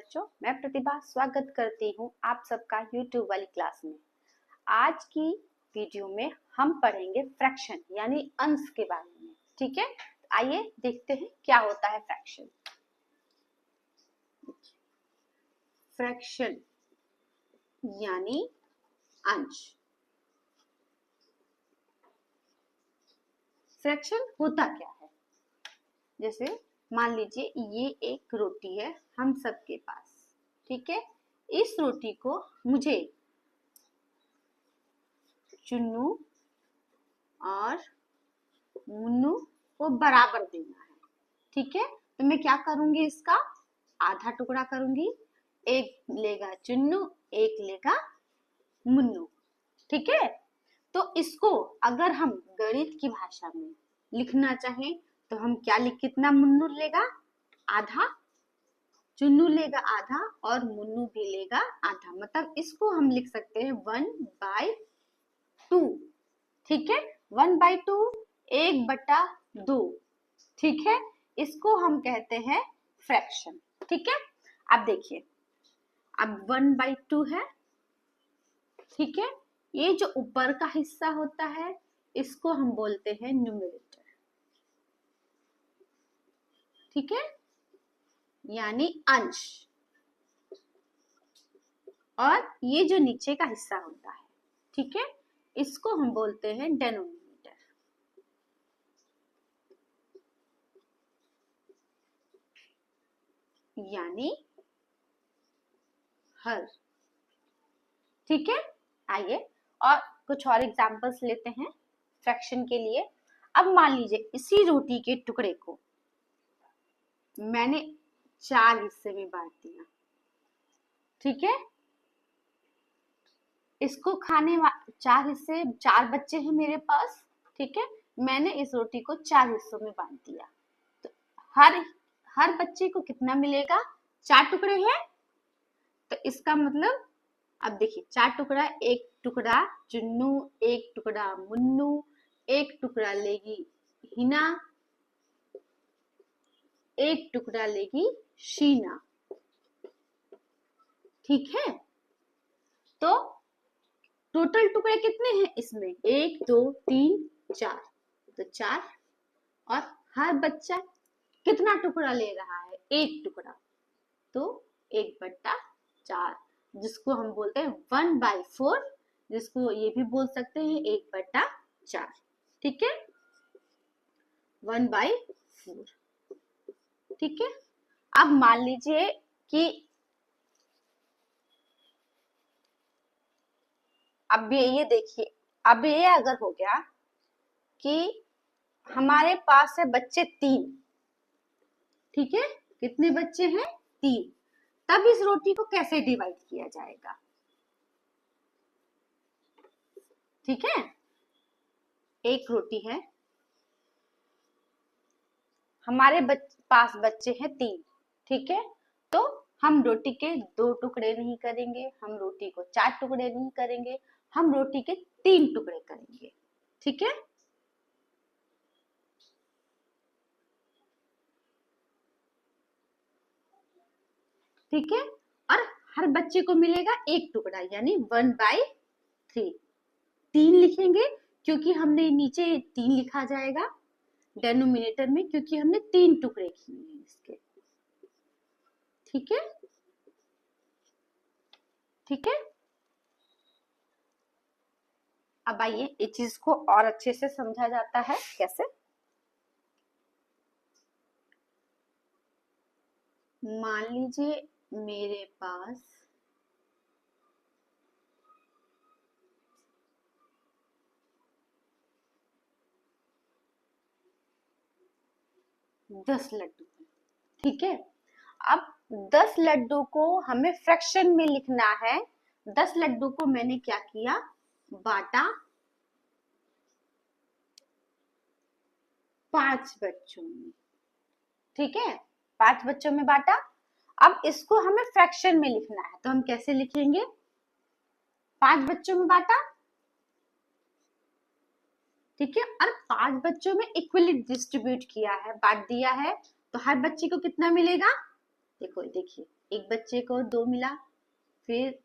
बच्चों, मैं प्रतिभा स्वागत करती हूँ आप सबका YouTube वाली क्लास में। आज की वीडियो में हम पढ़ेंगे फ्रैक्शन यानी अंश के बारे में। ठीक है, आइए देखते हैं क्या होता है फ्रैक्शन। फ्रैक्शन यानी अंश। फ्रैक्शन होता क्या है? जैसे मान लीजिए ये एक रोटी है हम सबके पास, ठीक है। इस रोटी को मुझे चुन्नू और मुन्नू को बराबर देना है, ठीक है। तो मैं क्या करूंगी, इसका आधा टुकड़ा करूंगी, एक लेगा चुन्नू एक लेगा मुन्नू, ठीक है। तो इसको अगर हम गणित की भाषा में लिखना चाहें तो हम क्या लिख, कितना मुन्नू लेगा आधा, चुन्नू लेगा आधा और मुन्नू भी लेगा आधा, मतलब इसको हम लिख सकते हैं 1/2, ठीक है। 1/2 1/2, ठीक है। इसको हम कहते हैं फ्रैक्शन, ठीक है। अब देखिए, अब 1/2 है, ठीक है। ये जो ऊपर का हिस्सा होता है इसको हम बोलते हैं न्यूमरेटर, ठीक है, यानी अंश। और ये जो नीचे का हिस्सा होता है, ठीक है, इसको हम बोलते हैं डेनोमिनेटर, यानी हर, ठीक है। आइए और कुछ और एग्जांपल्स लेते हैं फ्रैक्शन के लिए। अब मान लीजिए इसी रोटी के टुकड़े को मैंने 4 हिस्से में बांट दिया, ठीक है। इसको खाने 4 हिस्से, 4 बच्चे हैं मेरे पास, ठीक है। मैंने इस रोटी को 4 हिस्सों में बांट दिया, तो हर बच्चे को कितना मिलेगा, 4 टुकड़े हैं। तो इसका मतलब अब देखिए 4 टुकड़ा, एक टुकड़ा चुन्नू, एक टुकड़ा मुन्नू, एक टुकड़ा लेगी हिना, एक टुकड़ा लेगी शीना, ठीक है। तो टोटल टुकड़े कितने हैं इसमें, 1 2 3 4, तो 4। और हर बच्चा कितना टुकड़ा ले रहा है, एक टुकड़ा, तो 1/4, जिसको हम बोलते हैं 1/4, जिसको ये भी बोल सकते हैं 1/4, ठीक है, 1/4, ठीक है। अब मान लीजिए कि अब ये देखिए, अब ये अगर हो गया कि हमारे पास है बच्चे 3, ठीक है, कितने बच्चे हैं 3, तब इस रोटी को कैसे डिवाइड किया जाएगा, ठीक है। एक रोटी है, हमारे पास बच्चे हैं 3, ठीक है। तो हम रोटी के 2 टुकड़े नहीं करेंगे, हम रोटी को 4 टुकड़े नहीं करेंगे, हम रोटी के 3 टुकड़े करेंगे, ठीक है। ठीक है, और हर बच्चे को मिलेगा एक टुकड़ा, यानी 1/3, 3 लिखेंगे क्योंकि हमने नीचे 3 लिखा जाएगा डेनोमिनेटर में, क्योंकि हमने 3 टुकड़े किए हैं इसके, ठीक है, ठीक है। अब आइए इस चीज को और अच्छे से समझा जाता है कैसे। मान लीजिए मेरे पास 10 लड्डू है, ठीक है। अब 10 लड्डू को हमें फ्रैक्शन में लिखना है। 10 लड्डू को मैंने क्या किया, बांटा 5 बच्चों में, ठीक है, 5 बच्चों में बांटा। अब इसको हमें फ्रैक्शन में लिखना है, तो हम कैसे लिखेंगे, 5 बच्चों में बांटा, ठीक है, और 5 बच्चों में इक्वली डिस्ट्रीब्यूट किया है, बांट दिया है, तो हर बच्चे को कितना मिलेगा, देखो देखिए एक बच्चे को 2 मिला, फिर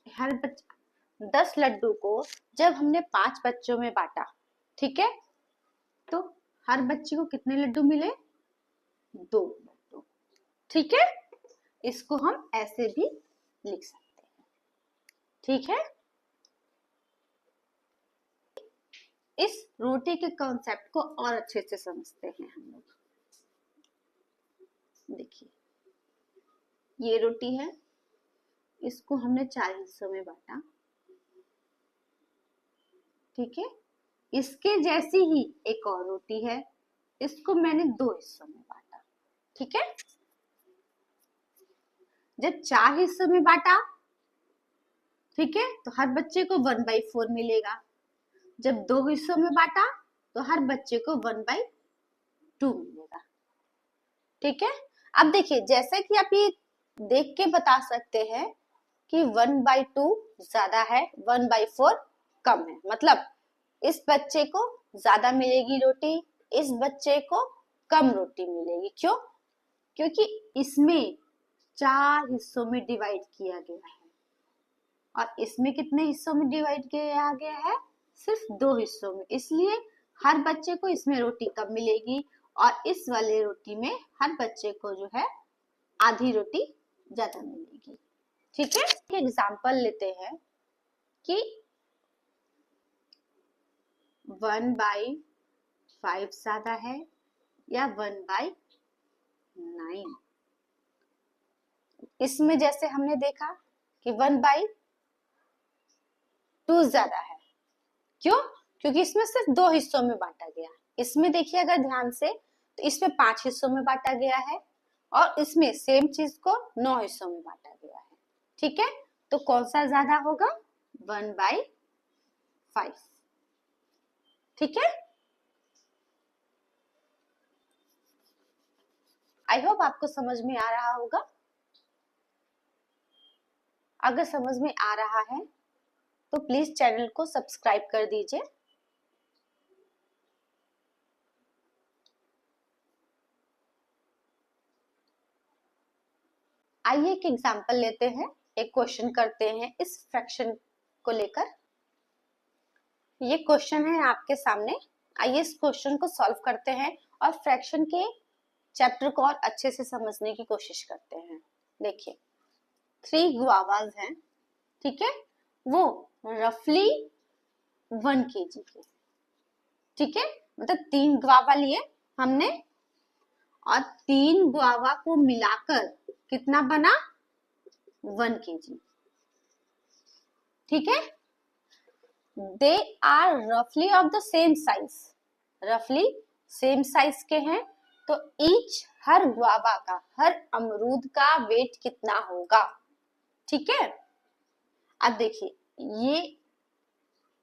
हर बच्चा 10 लड्डू को जब हमने 5 बच्चों में बांटा, ठीक है, तो हर बच्चे को कितने लड्डू मिले? 2 लड्डू, ठीक है। इसको हम ऐसे भी लिख सकते हैं, ठीक है। इस रोटी के कॉन्सेप्ट को और अच्छे से समझते हैं हम लोग। देखिए, ये रोटी है, इसको हमने 4 हिस्सों में बांटा, ठीक है। इसके जैसी ही एक और रोटी है, इसको मैंने 2 हिस्सों में बांटा, ठीक है। जब 4 हिस्सों में बांटा, ठीक है, तो हर बच्चे को 1/4 मिलेगा। जब 2 हिस्सों में बांटा तो हर बच्चे को 1/2 मिलेगा, ठीक है। अब देखिए, जैसे कि आप ये देख के बता सकते हैं कि 1/2 ज्यादा है, 1/4 कम है, मतलब इस बच्चे को ज्यादा मिलेगी रोटी, इस बच्चे को कम रोटी मिलेगी। क्यों? क्योंकि इसमें 4 हिस्सों में डिवाइड किया गया है और इसमें कितने हिस्सों में डिवाइड किया गया है? सिर्फ 2 हिस्सों में। इसलिए हर बच्चे को इसमें रोटी कम मिलेगी और इस वाले रोटी में हर बच्चे को जो है आधी रोटी ज्यादा मिलेगी, ठीक है। एग्जाम्पल लेते हैं कि 1/5 ज्यादा है या 1/9। इसमें जैसे हमने देखा कि 1/2 ज्यादा है। क्यों? क्योंकि इसमें सिर्फ 2 हिस्सों में बांटा गया। इसमें देखिए अगर ध्यान से, तो इसमें 5 हिस्सों में बांटा गया है और इसमें सेम चीज को 9 हिस्सों में बांटा गया है, ठीक है। तो कौन सा ज्यादा होगा? 1/5, ठीक है। आई होप आपको समझ में आ रहा होगा। अगर समझ में आ रहा है तो प्लीज चैनल को सब्सक्राइब कर दीजिए। आइए एक एग्जांपल लेते हैं, एक क्वेश्चन करते हैं इस फ्रैक्शन को लेकर। ये क्वेश्चन है आपके सामने। आइए इस क्वेश्चन को सॉल्व करते हैं और फ्रैक्शन के चैप्टर को और अच्छे से समझने की कोशिश करते हैं। देखिए, 3 गुआवाज हैं, ठीक है, वो रफली 1 kg के, ठीक है, मतलब 3 गुआवा लिए हमने और 3 गुआवा को मिलाकर कितना बना? 1 kg, ठीक है। दे आर रफली ऑफ द सेम साइज, रफली सेम साइज के हैं, तो ईच हर गुआवा का, हर अमरूद का वेट कितना होगा, ठीक है। अब देखिए, ये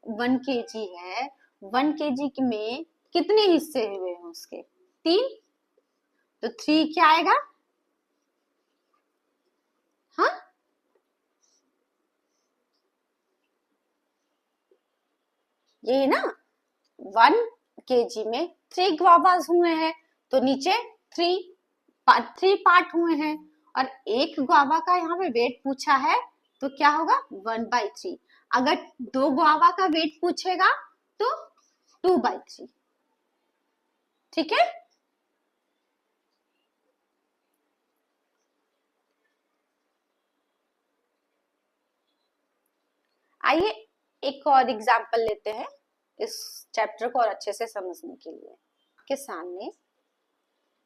1 kg है, 1 kg में कितने हिस्से हुए हैं उसके? 3, तो 3 क्या आएगा? हाँ, ये ना 1 kg में 3 गुआवाज हुए हैं, तो नीचे 3 पार्ट हुए हैं और एक गुआवा का यहाँ पे वेट पूछा है, तो क्या होगा? 1/3। अगर 2 गुआवा का वेट पूछेगा तो 2/3, ठीक है। आइए एक और एग्जांपल लेते हैं इस चैप्टर को और अच्छे से समझने के लिए। के सामने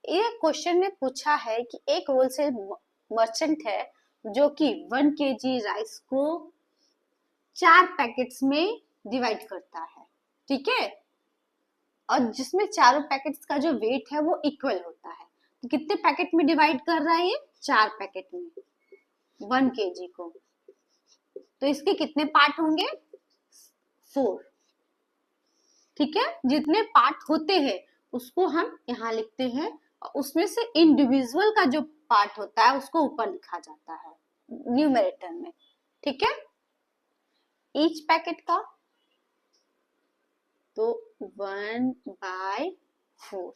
ये क्वेश्चन ने पूछा है कि एक होलसेल मर्चेंट है जो कि 1 kg राइस को 4 पैकेट्स में डिवाइड करता है, ठीक है, और जिसमें चारों पैकेट्स का जो वेट है वो इक्वल होता है। तो कितने पैकेट में डिवाइड कर रहा है? ये 4 पैकेट में 1 kg को। तो इसके कितने पार्ट होंगे? 4, ठीक है। जितने पार्ट होते हैं उसको हम यहाँ लिखते हैं और उसमें से इंडिविजुअल का जो पार्ट होता है उसको ऊपर लिखा जाता है न्यूमरेटर में, ठीक है। ईच पैकेट का तो 1/4,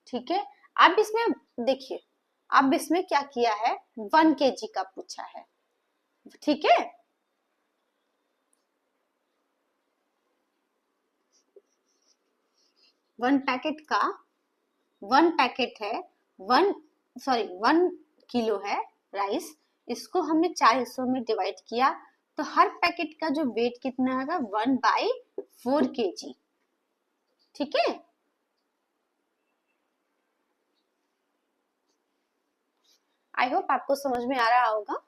ठीक है। अब इसमें देखिए, अब इसमें क्या किया है, 1 kg का पूछा है, ठीक है। वन पैकेट का 1 पैकेट है, 1 किलो है राइस, इसको हमने 4 हिस्सों में डिवाइड किया, तो हर पैकेट का जो वेट कितना होगा 1/4 kg, ठीक है। आई होप आपको समझ में आ रहा होगा।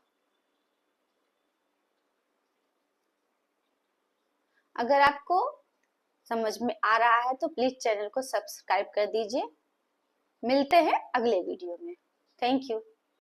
अगर आपको समझ में आ रहा है तो प्लीज चैनल को सब्सक्राइब कर दीजिए। मिलते हैं अगले वीडियो में। Thank you.